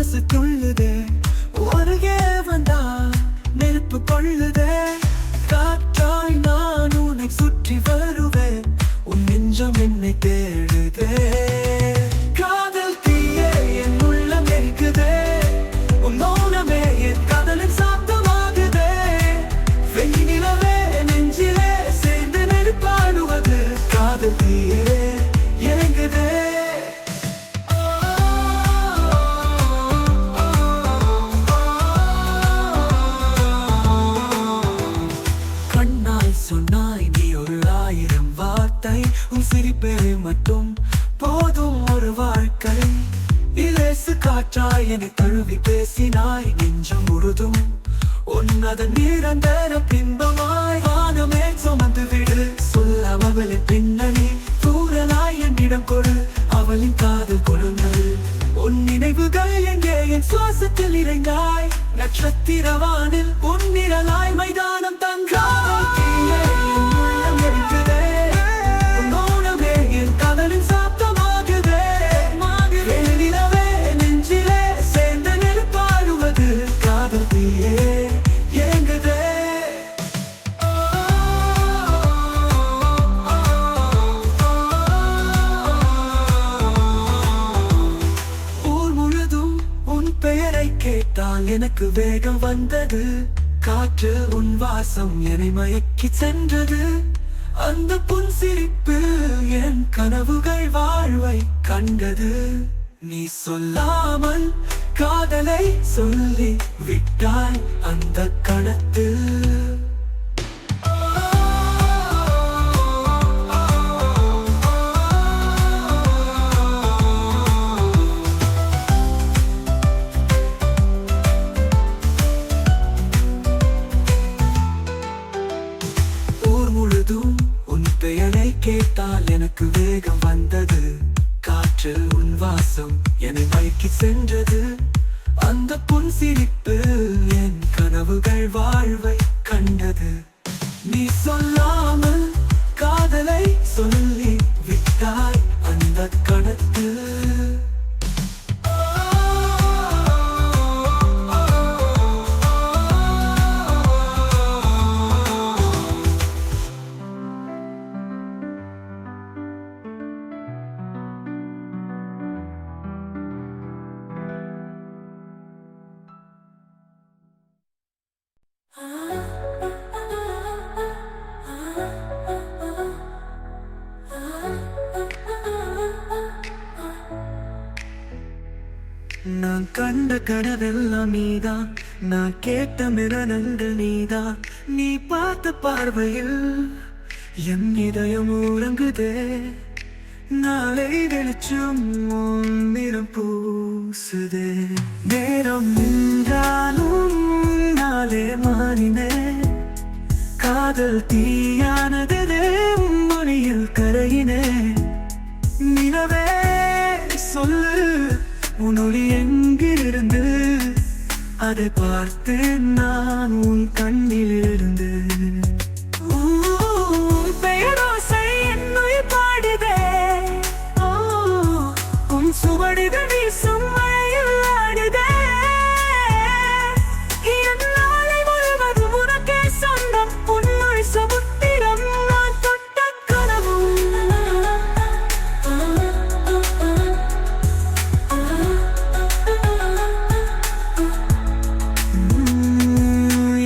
மனசு துள்ளுதே, ஒருகே வந்தா நெருப்பு கொள்ளுதே. காற்றாய் நான் உன்னை சுற்றி வருவேன், உன் நெஞ்சம் என்னை தேடுதே. காதல் தீயே என் உள்ளம் எரிக்குதே, உன் மௌனமே என் காதலின் சாந்தமாகுதே. வெண்ணிலவே நெஞ்சிலே சேர்ந்து நெருப்பாடுவது, காதல் தீயே இறங்குதே. கண்ணால் சொன்னாய் நீ ஒரு 1000 வார்த்தை, உன் சிரிப்பே மட்டும் போதும் ஒரு வாழ்க்கை. இலேசு காற்றாய் என்னை தழுவி பேசினாய், நெஞ்சம் முழுதும் உன்னதன் நிரந்தர பிம்பமாய். வானமே சுமந்து விடு, சொல்ல அவளின் பின்னணி தூரலாய் என்னிடம் கொடு, அவளின் காதல் கொழுங்கள். உன் நினைவுகள் எங்கே என் சுவாசத்தில் இறங்காய், நட்சத்திரவானில் உன் நிழலாய் மைதானம் தங்காய். தீயே என் உள்ளம் எரிக்குதே, உன் மௌனமே என் காதலின் சாப்தமாகுதே. வெண்ணிலவே நெஞ்சிலே சேர்ந்து நெருப்பாடுவது, காதல் தீயே இறங்குதே. ஊர் முழுதும் உன் பெயரை கேட்டால் எனக்கு வேகம் வந்தது. காற்று உன் வாசம் என்னை மயக்கி சென்றது. அந்த புன் சிரிப்பு என் கனவுகள் வாழ்வை கண்டது. நீ சொல்லாமல் காதலை சொல்லி விட்டாய் அந்த கணத்தில். உன் பெயரை கேட்டால் எனக்கு வேகம் வந்தது. காற்று உன் வாசம் என்னை மயக்கி சென்றது. அந்த புன் சிரிப்பு என் கனவுகள் வாழ்வை கண்டது. நீ சொல்லாமல் காதலை சொல்லி விட்டாய் அந்த கணத்தில். நான் கண்ட கனவெல்லாம் நீதான், நான் கேட்ட மிரனங்கள் நீதான். நீ பார்த்த பார்வையில் என் இதயம் உறங்குதே. நாளை வெளிச்சம் உன் நிறம் பூசுதே. நேரம் நின்றாலும் நாளே மாறினே. காதல் தீயானதே மொழியில் கரையினே. நிலவே சொல்லு உன் ஒளி எங்கிருந்து, அதை பார்த்து நான் உன் கண்ணில் இருந்து. பெயரோசை என்னை பாடுதே, உன் சுவடுகள் வீசும் மழையில் ஆடுதே. என் நாளை முழுவதும் உனக்கே சொந்தம், உன்மொழி சமுத்திரம் நான் தொட்ட கனவும்.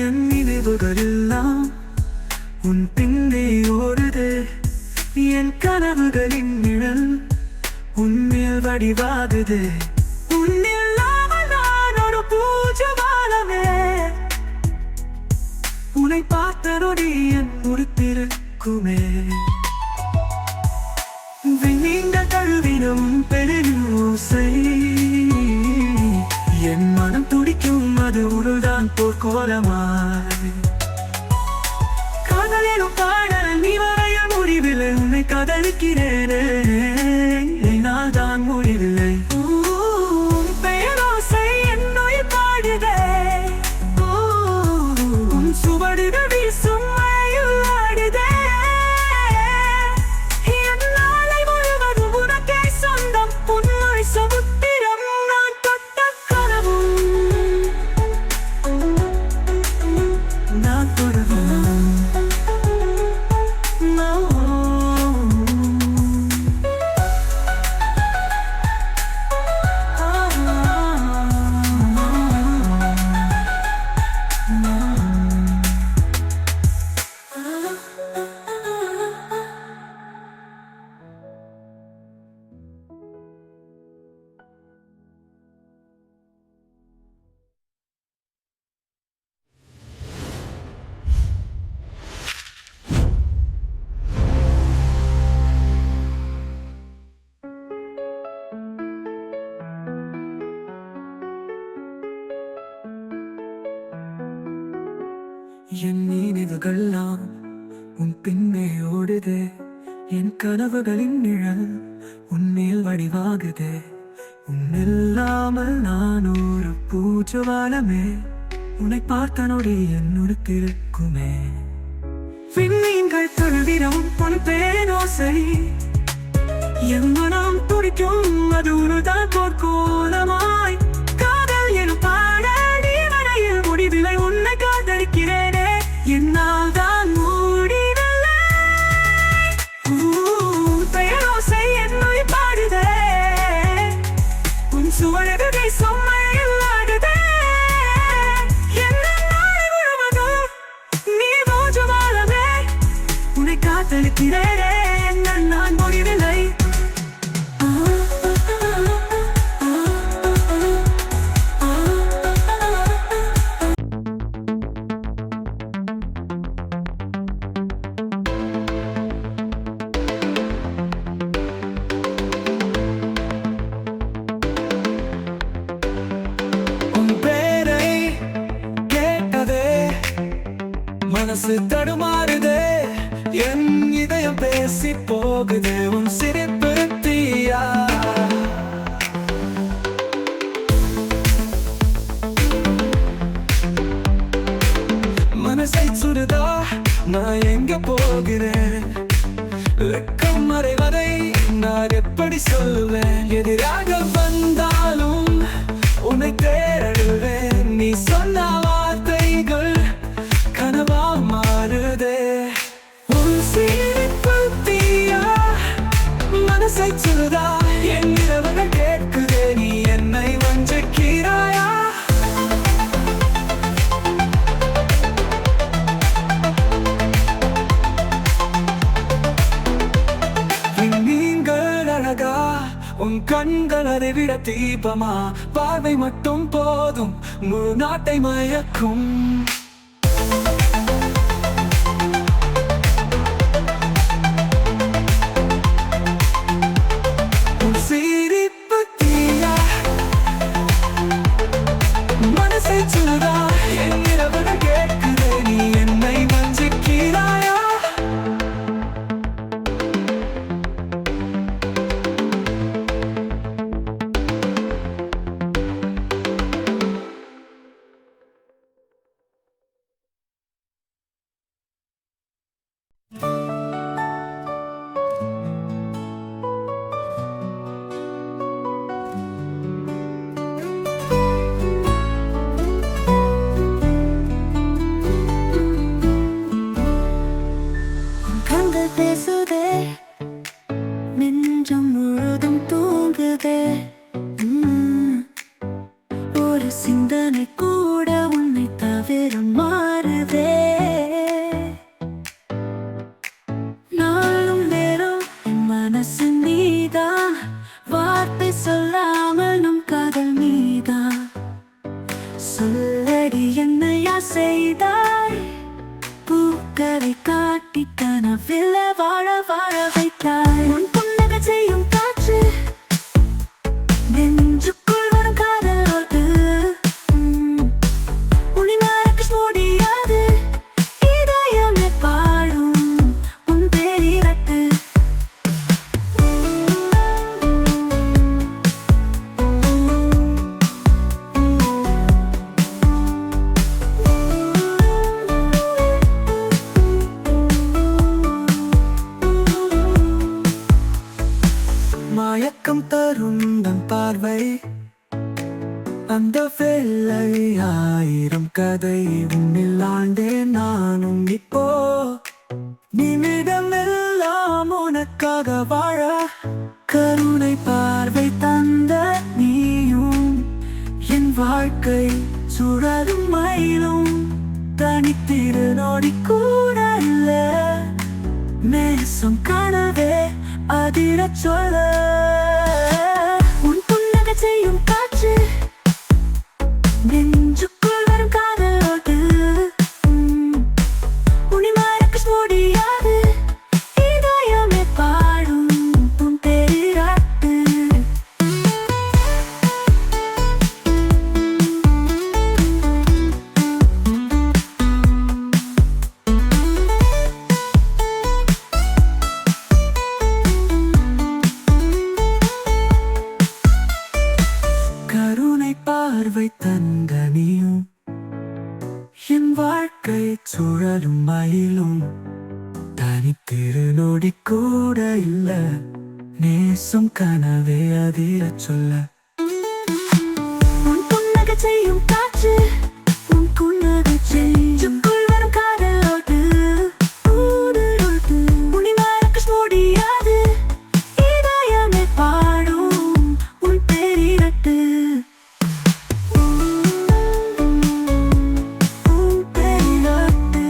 என் நினைவுகளெல்லாம் உன் பின்னே ஓடுதே. என் கனவுகளின் நிழல் உன்மேல் வடிவாகுதே. உன்னில்லாமல் நான் ஒரு பூஜ்யமானமே. உன்னை பார்த்த நொடி என் முடித்திருக்குமே. விண்மீன்கள் தழுவினும் பெரும் ஓசை, என் மனம் துடிக்கும் அது உருள்தான் போர்க்கோலமாய். காதலிலும் பாடல் நீ வரைய முடிவில் உன்னை காதலிக்கிறேனே. நான் தான் முடிவில்லை. பெயரோசை என்னை பாடுதே, உன் சுவடுகள் வீசும் மழையில் ஆடுதே. என் நாளை முழுவதும் உனக்கே சொந்தம், உன்மொழி சமுத்திரம் நான் தொட்ட கனவு. என் நினைவுகள்லாம் உன் பின்னே ஓடுதே, என் கனவுகளின் நிழல் உன்னில் வடிவாகுதே. உன்னில்லாமல் நான் ஒரு பூஜவாலமே, உன்னை பார்த்த நொடி என்னோடு இருக்குமே. விண்மீன்கள் தழுவிடும் உன் பேரோசை, என் மனம் துடிக்கும் அது உருதான் போர்க்கோலமாய். காதல் எனும் பாடல் வரையில் முடிவில்லை, உன்னை காதலிக்கிறேனே என்னால் தான் முடிவில்லை. பெயரோசை என்னை பாடுதே, உன் சுவடுகை சொம்மையில் ஆடுதே. என்ன நாளை முழுவதும் நீ போஜவாலமே, உன்னை காதலிக்கிறேனே என்னால் நான் முடிவில்லை. மனசு தடுமாறுதே, என் இதயம் பேசி போகுதே, உன் சிரிப்பு தீயா. மனசை சுடுதா, நான் எங்க போகிறேன்? வெக்கம் மறைவதை நான் எப்படி சொல்லுவேன்? எதிராக வந்தாலும் உன்னை தேடுவேன். நீ சொன்ன வார்த்தைகள் கனவா மாறுதே, உன் சிரிப்பு தீயா. மனசை சுடுதா, என் இரவுகள் கேட்குதே, நீ என்னை வஞ்சிக்கிறாயா? நீங்கள் அழகா, உன் கண்கள் அதை விட தீபமா. பார்வை மட்டும் போதும் முழு நாட்டை மயக்கும். சிரிப்பு தீயா, மனசை சுடுதா, என் இரவுகள் கேட்குதே, நீ என்னை வஞ்சிக்கிறாயா? பேசுதே, நெஞ்சம் முழுதும் தூங்குதே. ஒரு சிந்தனை கூட உன்னை தவிர மாறுதே. நாளும் நேரம் என் மனசு நீதான், வார்த்தை சொல்லாமல் நம் காதல் நீதான். சொல்லடி என்னையா செய்தாய்? பூக்களை காட்டி கனவில் வாழ வாழ வைத்தாய். உன் புன்னகை செய்யும் காற்று, நெஞ்சுக்குள் வரும் காதலோடு உன்னை மறக்க முடியாது. இதயமே பாடும் உன் பேரிரட்டு. மயக்கம் தரும் தன் பார்வை, அந்த வெள்ளை ஆயிரம் கதை உன்னில் ஆண்டேன் நானும். இப்போ நிமிடமெல்லாம் உனக்காக வாழ, கருணை பார்வை தந்த நீயும். என் வாழ்க்கை சுழலும் மயிலும், தனித்திரு நொடி கூட இல்ல. நேசம் கனவே அதிரச் சொல்ல, உன் புன்னகை செய்யும் காற்று, நெஞ்சுக்குள் வரும் காதலோடு உன்னை மறக்க முடியாது. இதயமே பாடும் உன் பேரிரட்டு. பார்வை தந்தனியும் என் வாழ்க்கை சுழலும் மயிலும் தனித்திருநொடி கூட இல்ல நேசம் கனவே அதிரச் சொல்ல உன் புன்னகை செய்யும் காற்று உன் புன்னகை செய்யுக்குள் வரும் காதலோடு ஊடுருது உன்னை மறக்க முடியாது இதயமே பாடும் உன் பேரிரட்டு உன் பேரிரட்டு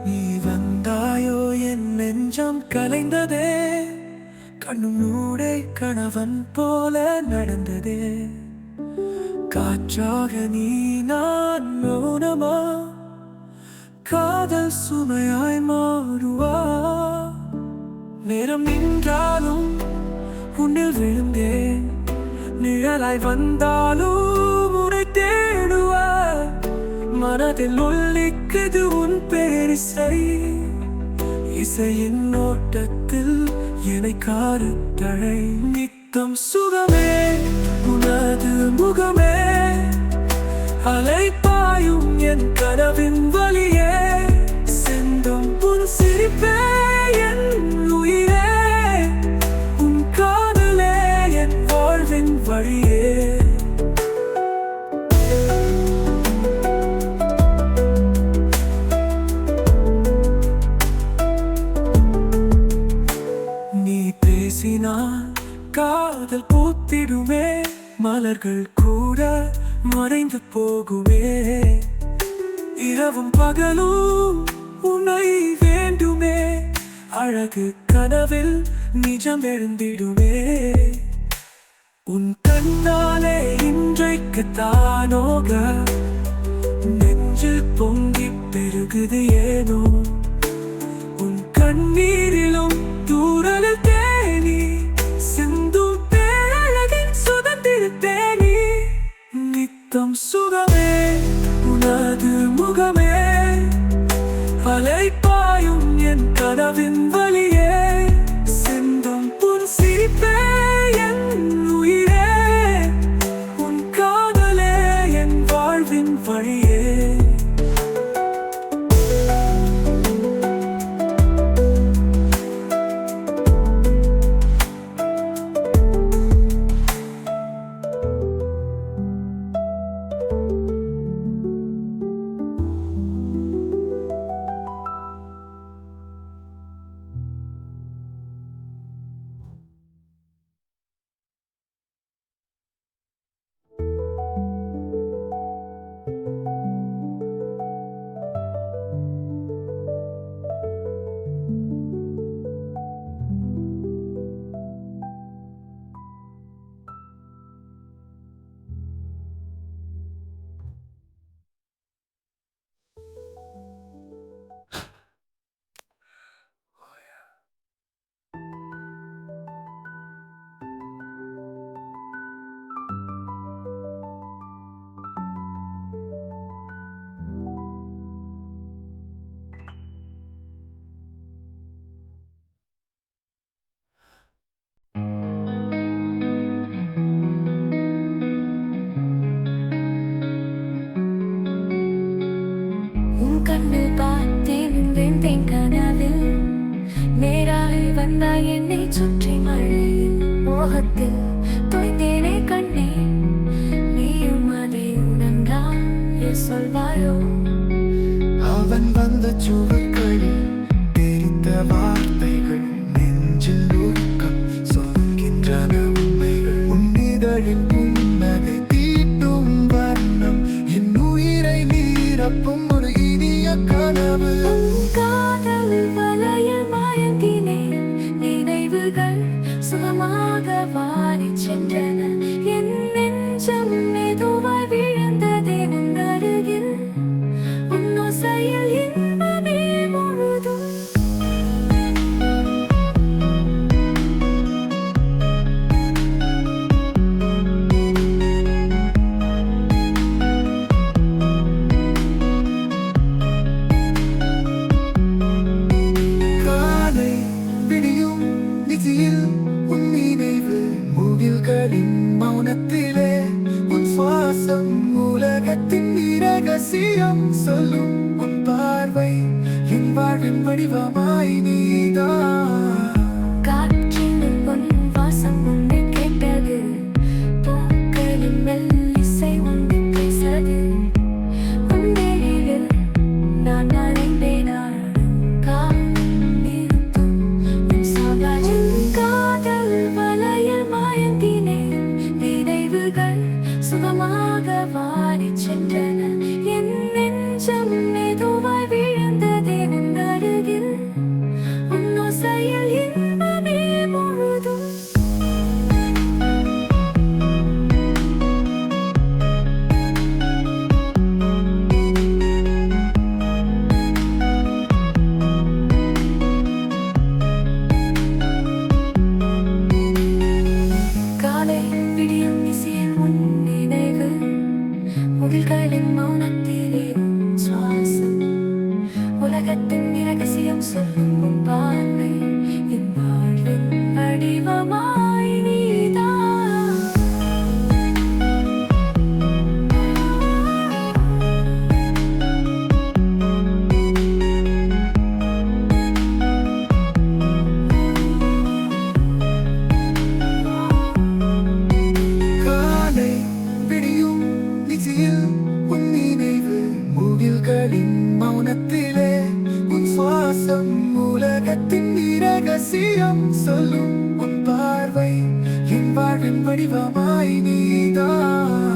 நீ வந்தாயோ என் நெஞ்சம் கலைந்ததே கண்ணும் மூடை கணவன் போல நடந்ததே காற்றாக நீ நான் மௌனமா காதல் சுமையாய் மாறுவா நேரம் நின்றாலும் உன்னில் விழுந்தேன் நிழலாய் வந்தாலும் உன்னை தேடுவா மனதில் ஒலிக்குது உன் பேரிசை இசையின் ஓட்டத்தில் என்னை காருத்தழை நித்தம் சுகமே உனது முகமே அலைப்பாயும் என் கனவின் வழியே செந்தும் உன் சிரிப்பே என் உயிரே உன் காதலே என் வாழ்வின் வழியே காதல் பூத்திடுமே மலர்கள் கூட மறைந்து போகுமே இரவும் பகலும் உன்னை வேண்டுமே அழகு கனவில் நிஜம் எழுந்திடுமே உன் கண்ணாலே இன்றைக்கு தானோக நெஞ்சில் பொங்கி பெருகுது ஏனோ உன் கண்ணீரிலும் தூரலில் தேனி சிந்தும் பேரழகின் சுதந்திர தேனி நித்தம் சுகமே உனது முகமே அலைப்பாயும் என் கனவின் வழியே சிந்தும் உன் சிரிப்பே என் உயிரே உன் காதலே என் வாழ்வின் வழியே கண்ணில் பார்த்தேன் வெந்தேன் கனவில் நேராய் வந்தாய் என்னை சுற்றி மழையில் மோகத்தில் தொய்ந்தேனே கண்ணே நீயும் அதை உணர்ந்தால் சொல்வாயோ அவன் வந்த சுவர்களில் தெரிந்த வார்த்தைகள் நெஞ்சில் உருக்கம் சொல்கின்றன உண்மைகள் உன்னிதழின் சுகமாக வாரிச் சென்றன. என் நெஞ்சம் மெதுவாய் விழுந்ததே உன் அருகில். உன் ஓசையில் இன்பமே முழுதும். காலை விடியும் நிதியில் உன் நினைவு மூங்கில்களின் மௌனத்திலே உன் சுவாசம் உலகத்தின் இரகசியம் சொல்லும் உன் பார்வை என் வாழ்வின் வடிவமாய் நீதான். காற்றில் உன் வாசம் உன்னை கேட்டது. பூக்களின் மெல்லிசை உன்னை பேசது. உன் நிழலில் நான் அலைந்தேன். காத்திருந்தும் உன் சாகாஜில் காதல் வலையில் மாயந்தினேன். நினைவுகள் சுகமாக வாரிச் சென்றன. என் நெஞ்சம் மெதுவாய் விழுந்ததே உன் அருகில். உன் ஓசையில் இன்பமே முழுதும். காலை விடியும் இசையில் உன் நினைவு முகில்களின் மௌனத்திலே உன் சுவாசம் உலகத்தின் இரகசியம் சொல்லும் உன் பார்வை என் வாழ்வின் வடிவமாய் நீதான். காலை விடியும் நிதியில் உன் நினைவு மூங்கில்களின் மௌனத்திலே உன் சுவாசம் உலகத்தின் இரகசியம் சொல்லும் உன் பார்வை என் வாழ்வின் வடிவமாய் நீதான்.